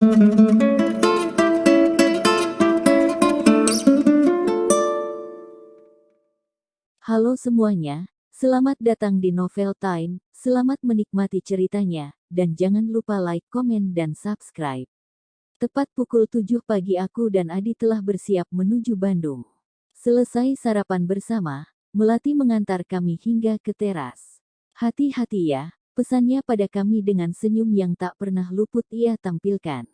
Halo semuanya, selamat datang di Novel Time, selamat menikmati ceritanya, dan jangan lupa like, komen, dan subscribe. Tepat pukul 7 pagi aku dan Adi telah bersiap menuju Bandung. Selesai sarapan bersama, Melati mengantar kami hingga ke teras. Hati-hati ya, pesannya pada kami dengan senyum yang tak pernah luput ia tampilkan.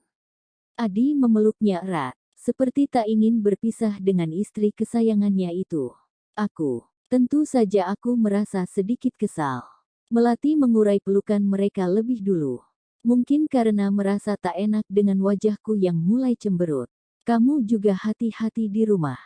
Adi memeluknya erat, seperti tak ingin berpisah dengan istri kesayangannya itu. Tentu saja aku merasa sedikit kesal. Melati mengurai pelukan mereka lebih dulu. Mungkin karena merasa tak enak dengan wajahku yang mulai cemberut. Kamu juga hati-hati di rumah.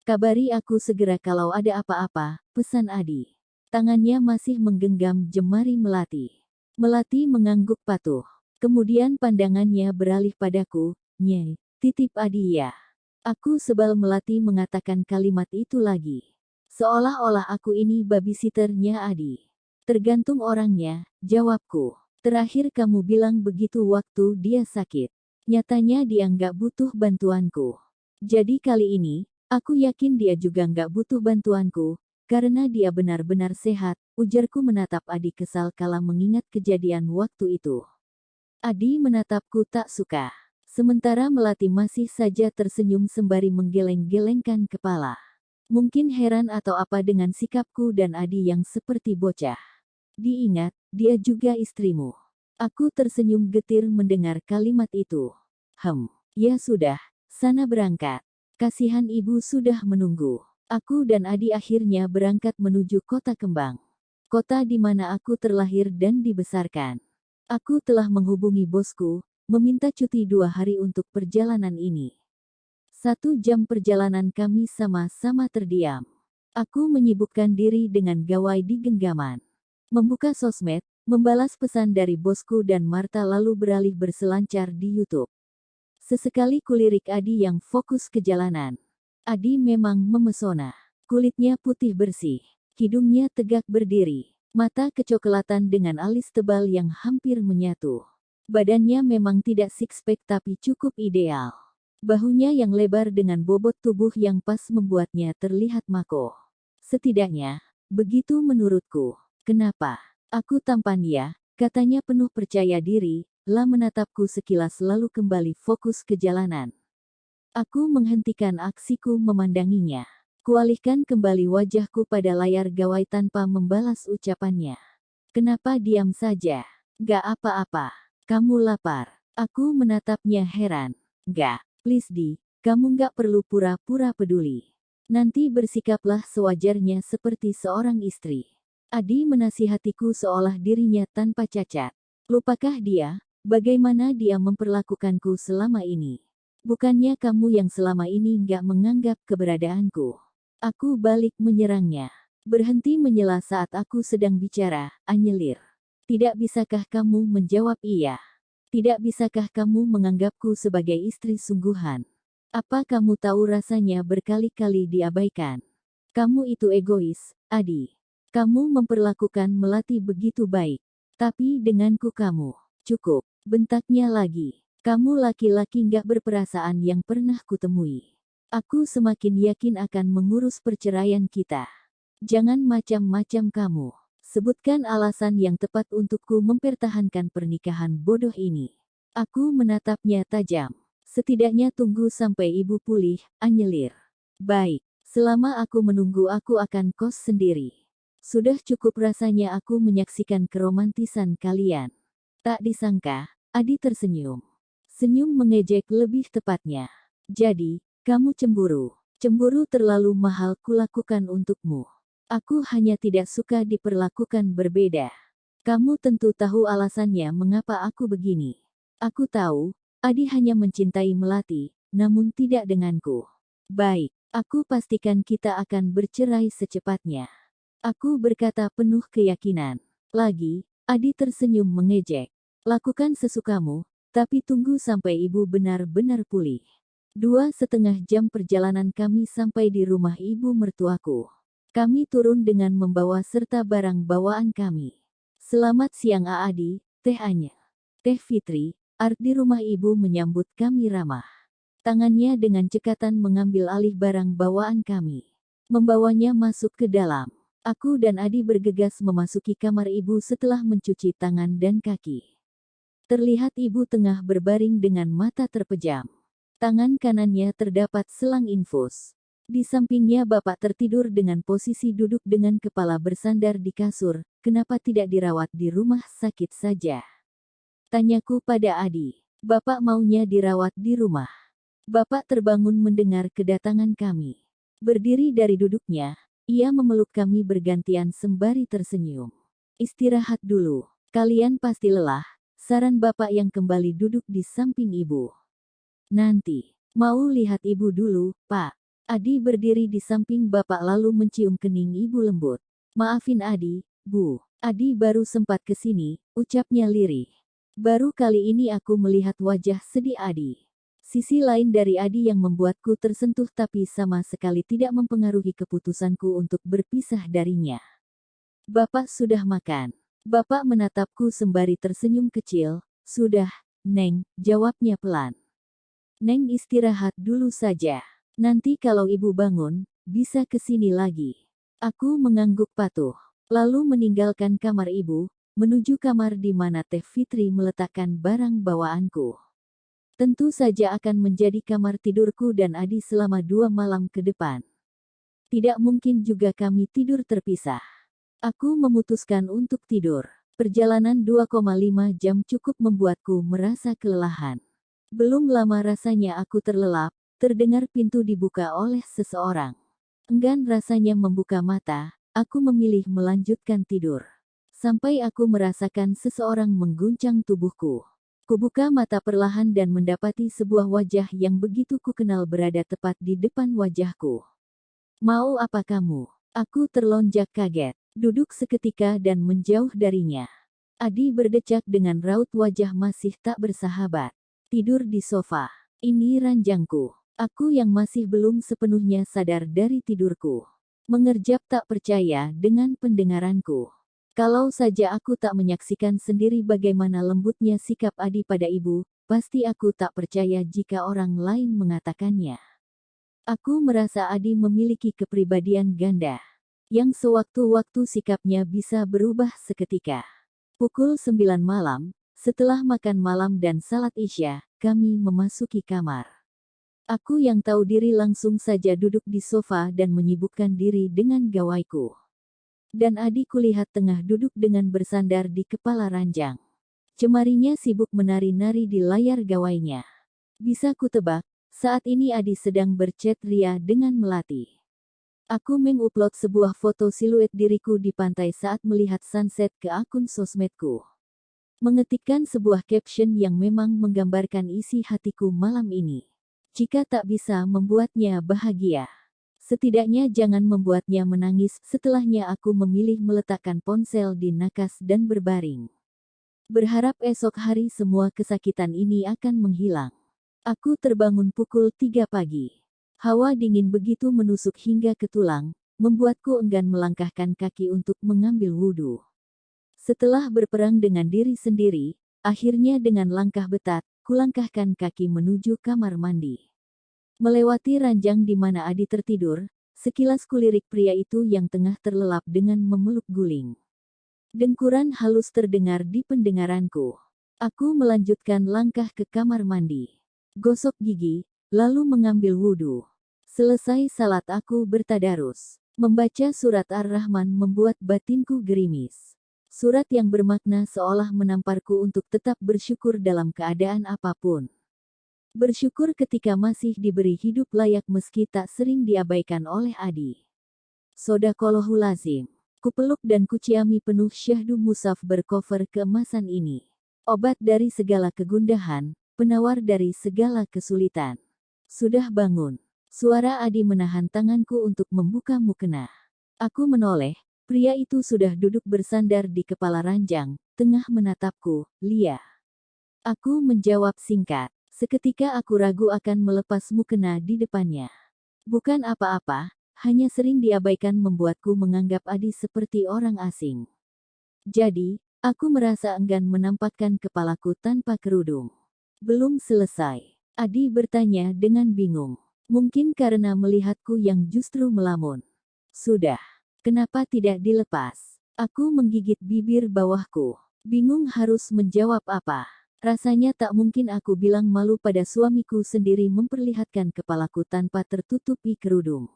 Kabari aku segera kalau ada apa-apa, pesan Adi. Tangannya masih menggenggam jemari Melati. Melati mengangguk patuh. Kemudian pandangannya beralih padaku, "Nye, titip Adi ya." Aku sebal Melati mengatakan kalimat itu lagi. Seolah-olah aku ini babysitternya Adi. Tergantung orangnya, jawabku. Terakhir kamu bilang begitu waktu dia sakit. Nyatanya dia nggak butuh bantuanku. Jadi kali ini, aku yakin dia juga nggak butuh bantuanku, karena dia benar-benar sehat, ujarku menatap Adi kesal kala mengingat kejadian waktu itu. Adi menatapku tak suka. Sementara Melati masih saja tersenyum sembari menggeleng-gelengkan kepala. Mungkin heran atau apa dengan sikapku dan Adi yang seperti bocah. Diingat, dia juga istrimu. Aku tersenyum getir mendengar kalimat itu. Ya sudah, sana berangkat. Kasihan ibu sudah menunggu. Aku dan Adi akhirnya berangkat menuju Kota Kembang. Kota di mana aku terlahir dan dibesarkan. Aku telah menghubungi bosku, meminta cuti 2 hari untuk perjalanan ini. 1 jam perjalanan kami sama-sama terdiam. Aku menyibukkan diri dengan gawai di genggaman. Membuka sosmed, membalas pesan dari bosku dan Marta lalu beralih berselancar di YouTube. Sesekali kulirik Adi yang fokus ke jalanan. Adi memang memesona. Kulitnya putih bersih. Hidungnya tegak berdiri. Mata kecoklatan dengan alis tebal yang hampir menyatu. Badannya memang tidak six-pack tapi cukup ideal. Bahunya yang lebar dengan bobot tubuh yang pas membuatnya terlihat makoh. Setidaknya, begitu menurutku. Kenapa? Aku tampan ya, katanya penuh percaya diri, lah menatapku sekilas lalu kembali fokus ke jalanan. Aku menghentikan aksiku memandanginya. Kualihkan kembali wajahku pada layar gawai tanpa membalas ucapannya. Kenapa diam saja? Gak apa-apa. Kamu lapar. Aku menatapnya heran. Gak. Please Di, kamu nggak perlu pura-pura peduli. Nanti bersikaplah sewajarnya seperti seorang istri. Adi menasihatiku seolah dirinya tanpa cacat. Lupakah dia, bagaimana dia memperlakukanku selama ini? Bukannya kamu yang selama ini nggak menganggap keberadaanku? Aku balik menyerangnya. Berhenti menyela saat aku sedang bicara, anyelir. Tidak bisakah kamu menjawab iya? Tidak bisakah kamu menganggapku sebagai istri sungguhan? Apa kamu tahu rasanya berkali-kali diabaikan? Kamu itu egois, Adi. Kamu memperlakukan Melati begitu baik. Tapi denganku kamu, cukup. Bentaknya lagi. Kamu laki-laki nggak berperasaan yang pernah kutemui. Aku semakin yakin akan mengurus perceraian kita. Jangan macam-macam kamu. Sebutkan alasan yang tepat untukku mempertahankan pernikahan bodoh ini. Aku menatapnya tajam. Setidaknya tunggu sampai ibu pulih, anyelir. Baik, selama aku menunggu aku akan kos sendiri. Sudah cukup rasanya aku menyaksikan keromantisan kalian. Tak disangka, Adi tersenyum. Senyum mengejek lebih tepatnya. Jadi, kamu cemburu. Cemburu terlalu mahal kulakukan untukmu. Aku hanya tidak suka diperlakukan berbeda. Kamu tentu tahu alasannya mengapa aku begini. Aku tahu, Adi hanya mencintai Melati, namun tidak denganku. Baik, aku pastikan kita akan bercerai secepatnya. Aku berkata penuh keyakinan. Lagi, Adi tersenyum mengejek. Lakukan sesukamu, tapi tunggu sampai ibu benar-benar pulih. 2,5 jam perjalanan kami sampai di rumah ibu mertuaku. Kami turun dengan membawa serta barang bawaan kami. Selamat siang Adi, Teh Anya. Teh Fitri, Art di rumah ibu menyambut kami ramah. Tangannya dengan cekatan mengambil alih barang bawaan kami. Membawanya masuk ke dalam. Aku dan Adi bergegas memasuki kamar ibu setelah mencuci tangan dan kaki. Terlihat ibu tengah berbaring dengan mata terpejam. Tangan kanannya terdapat selang infus. Di sampingnya bapak tertidur dengan posisi duduk dengan kepala bersandar di kasur. Kenapa tidak dirawat di rumah sakit saja? Tanyaku pada Adi. Bapak maunya dirawat di rumah. Bapak terbangun mendengar kedatangan kami. Berdiri dari duduknya, ia memeluk kami bergantian sembari tersenyum. Istirahat dulu, kalian pasti lelah, saran bapak yang kembali duduk di samping ibu. Nanti, mau lihat ibu dulu, Pak. Adi berdiri di samping bapak lalu mencium kening ibu lembut. Maafin Adi, Bu. Adi baru sempat kesini, ucapnya lirih. Baru kali ini aku melihat wajah sedih Adi. Sisi lain dari Adi yang membuatku tersentuh tapi sama sekali tidak mempengaruhi keputusanku untuk berpisah darinya. Bapak sudah makan. Bapak menatapku sembari tersenyum kecil. Sudah, Neng, jawabnya pelan. Neng istirahat dulu saja. Nanti kalau ibu bangun, bisa kesini lagi. Aku mengangguk patuh. Lalu meninggalkan kamar ibu, menuju kamar di mana Teh Fitri meletakkan barang bawaanku. Tentu saja akan menjadi kamar tidurku dan Adi selama 2 malam ke depan. Tidak mungkin juga kami tidur terpisah. Aku memutuskan untuk tidur. Perjalanan 2,5 jam cukup membuatku merasa kelelahan. Belum lama rasanya aku terlelap, terdengar pintu dibuka oleh seseorang. Enggan rasanya membuka mata, aku memilih melanjutkan tidur. Sampai aku merasakan seseorang mengguncang tubuhku. Kubuka mata perlahan dan mendapati sebuah wajah yang begitu kukenal berada tepat di depan wajahku. Mau apa kamu? Aku terlonjak kaget, duduk seketika dan menjauh darinya. Adi berdecak dengan raut wajah masih tak bersahabat. Tidur di sofa. Ini ranjangku. Aku yang masih belum sepenuhnya sadar dari tidurku. Mengerjap tak percaya dengan pendengaranku. Kalau saja aku tak menyaksikan sendiri bagaimana lembutnya sikap Adi pada ibu, pasti aku tak percaya jika orang lain mengatakannya. Aku merasa Adi memiliki kepribadian ganda, yang sewaktu-waktu sikapnya bisa berubah seketika. Pukul 9 malam, setelah makan malam dan salat Isya, kami memasuki kamar. Aku yang tahu diri langsung saja duduk di sofa dan menyibukkan diri dengan gawaiku. Dan Adi kulihat tengah duduk dengan bersandar di kepala ranjang. Cemarinya sibuk menari-nari di layar gawainya. Bisa kutebak, saat ini Adi sedang berchat ria dengan melati. Aku mengupload sebuah foto siluet diriku di pantai saat melihat sunset ke akun sosmedku. Mengetikkan sebuah caption yang memang menggambarkan isi hatiku malam ini. Jika tak bisa membuatnya bahagia, setidaknya jangan membuatnya menangis. Setelahnya aku memilih meletakkan ponsel di nakas dan berbaring. Berharap esok hari semua kesakitan ini akan menghilang. Aku terbangun pukul 3 pagi. Hawa dingin begitu menusuk hingga ke tulang, membuatku enggan melangkahkan kaki untuk mengambil wudhu. Setelah berperang dengan diri sendiri, akhirnya dengan langkah betat, kulangkahkan kaki menuju kamar mandi. Melewati ranjang di mana Adi tertidur, sekilas kulirik pria itu yang tengah terlelap dengan memeluk guling. Dengkuran halus terdengar di pendengaranku. Aku melanjutkan langkah ke kamar mandi. Gosok gigi, lalu mengambil wudhu. Selesai salat aku bertadarus. Membaca surat Ar-Rahman membuat batinku gerimis. Surat yang bermakna seolah menamparku untuk tetap bersyukur dalam keadaan apapun. Bersyukur ketika masih diberi hidup layak meski tak sering diabaikan oleh Adi. Sodaqallahul Azim. Kupeluk dan kuciami penuh syahdu musaf bercover keemasan ini. Obat dari segala kegundahan, penawar dari segala kesulitan. Sudah bangun. Suara Adi menahan tanganku untuk membuka mukena. Aku menoleh, pria itu sudah duduk bersandar di kepala ranjang, tengah menatapku. Lia. Aku menjawab singkat. Seketika aku ragu akan melepas mukena di depannya. Bukan apa-apa, hanya sering diabaikan membuatku menganggap Adi seperti orang asing. Jadi, aku merasa enggan menampakkan kepalaku tanpa kerudung. Belum selesai. Adi bertanya dengan bingung. Mungkin karena melihatku yang justru melamun. Sudah. Kenapa tidak dilepas? Aku menggigit bibir bawahku. Bingung harus menjawab apa. Rasanya tak mungkin aku bilang malu pada suamiku sendiri memperlihatkan kepalaku tanpa tertutupi kerudung.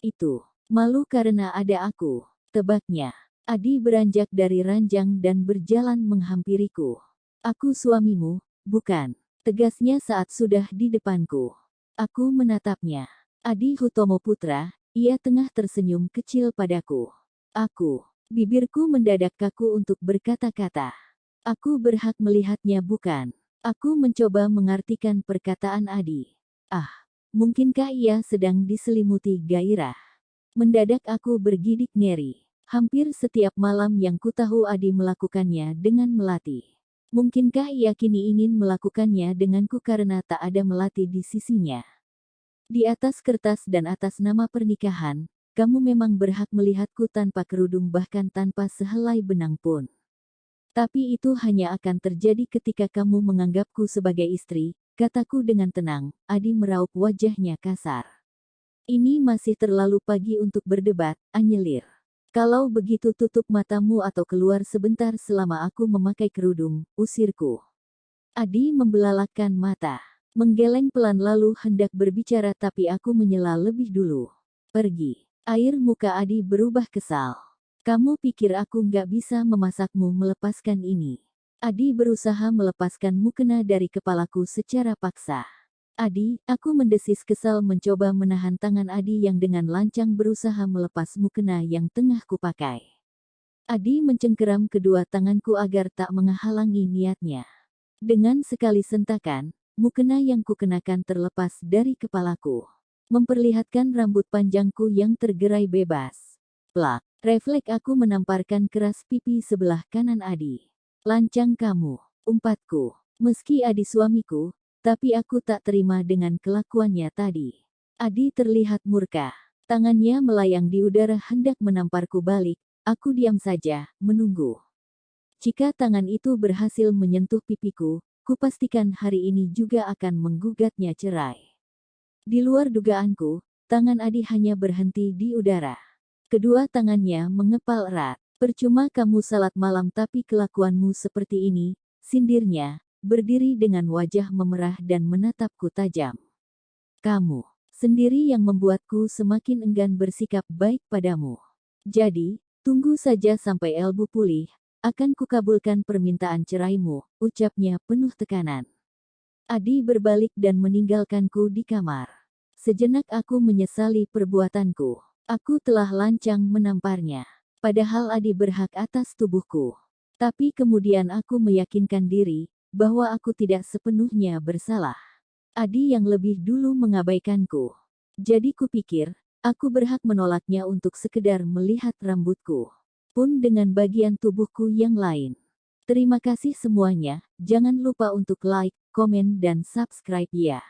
Itu. Malu karena ada aku. Tebaknya. Adi beranjak dari ranjang dan berjalan menghampiriku. Aku suamimu, bukan? Tegasnya saat sudah di depanku. Aku menatapnya. Adi Hutomo Putra, ia tengah tersenyum kecil padaku. Aku. Bibirku mendadak kaku untuk berkata-kata. Aku berhak melihatnya bukan? Aku mencoba mengartikan perkataan Adi. Ah, mungkinkah ia sedang diselimuti gairah? Mendadak aku bergidik ngeri. Hampir setiap malam yang kutahu Adi melakukannya dengan melati. Mungkinkah ia kini ingin melakukannya denganku karena tak ada melati di sisinya? Di atas kertas dan atas nama pernikahan, kamu memang berhak melihatku tanpa kerudung bahkan tanpa sehelai benang pun. Tapi itu hanya akan terjadi ketika kamu menganggapku sebagai istri, kataku dengan tenang. Adi meraup wajahnya kasar. Ini masih terlalu pagi untuk berdebat, anyelir. Kalau begitu tutup matamu atau keluar sebentar selama aku memakai kerudung, usirku. Adi membelalakkan mata. Menggeleng pelan lalu hendak berbicara tapi aku menyela lebih dulu. Pergi. Air muka Adi berubah kesal. Kamu pikir aku nggak bisa memasakmu melepaskan ini? Adi berusaha melepaskan mukena dari kepalaku secara paksa. Adi, aku mendesis kesal mencoba menahan tangan Adi yang dengan lancang berusaha melepas mukena yang tengah kupakai. Adi mencengkeram kedua tanganku agar tak menghalangi niatnya. Dengan sekali sentakan, mukena yang kukenakan terlepas dari kepalaku. Memperlihatkan rambut panjangku yang tergerai bebas. Plak, refleks aku menamparkan keras pipi sebelah kanan Adi. Lancang kamu, umpatku. Meski Adi suamiku, tapi aku tak terima dengan kelakuannya tadi. Adi terlihat murka. Tangannya melayang di udara hendak menamparku balik. Aku diam saja, menunggu. Jika tangan itu berhasil menyentuh pipiku, kupastikan hari ini juga akan menggugatnya cerai. Di luar dugaanku, tangan Adi hanya berhenti di udara. Kedua tangannya mengepal erat. Percuma kamu salat malam tapi kelakuanmu seperti ini, sindirnya, berdiri dengan wajah memerah dan menatapku tajam. Kamu sendiri yang membuatku semakin enggan bersikap baik padamu. Jadi, tunggu saja sampai Elbu pulih, akan kukabulkan permintaan ceraimu, ucapnya penuh tekanan. Adi berbalik dan meninggalkanku di kamar. Sejenak aku menyesali perbuatanku. Aku telah lancang menamparnya. Padahal Adi berhak atas tubuhku. Tapi kemudian aku meyakinkan diri, bahwa aku tidak sepenuhnya bersalah. Adi yang lebih dulu mengabaikanku. Jadi kupikir, aku berhak menolaknya untuk sekedar melihat rambutku. Pun dengan bagian tubuhku yang lain. Terima kasih semuanya, jangan lupa untuk like, komen dan subscribe ya.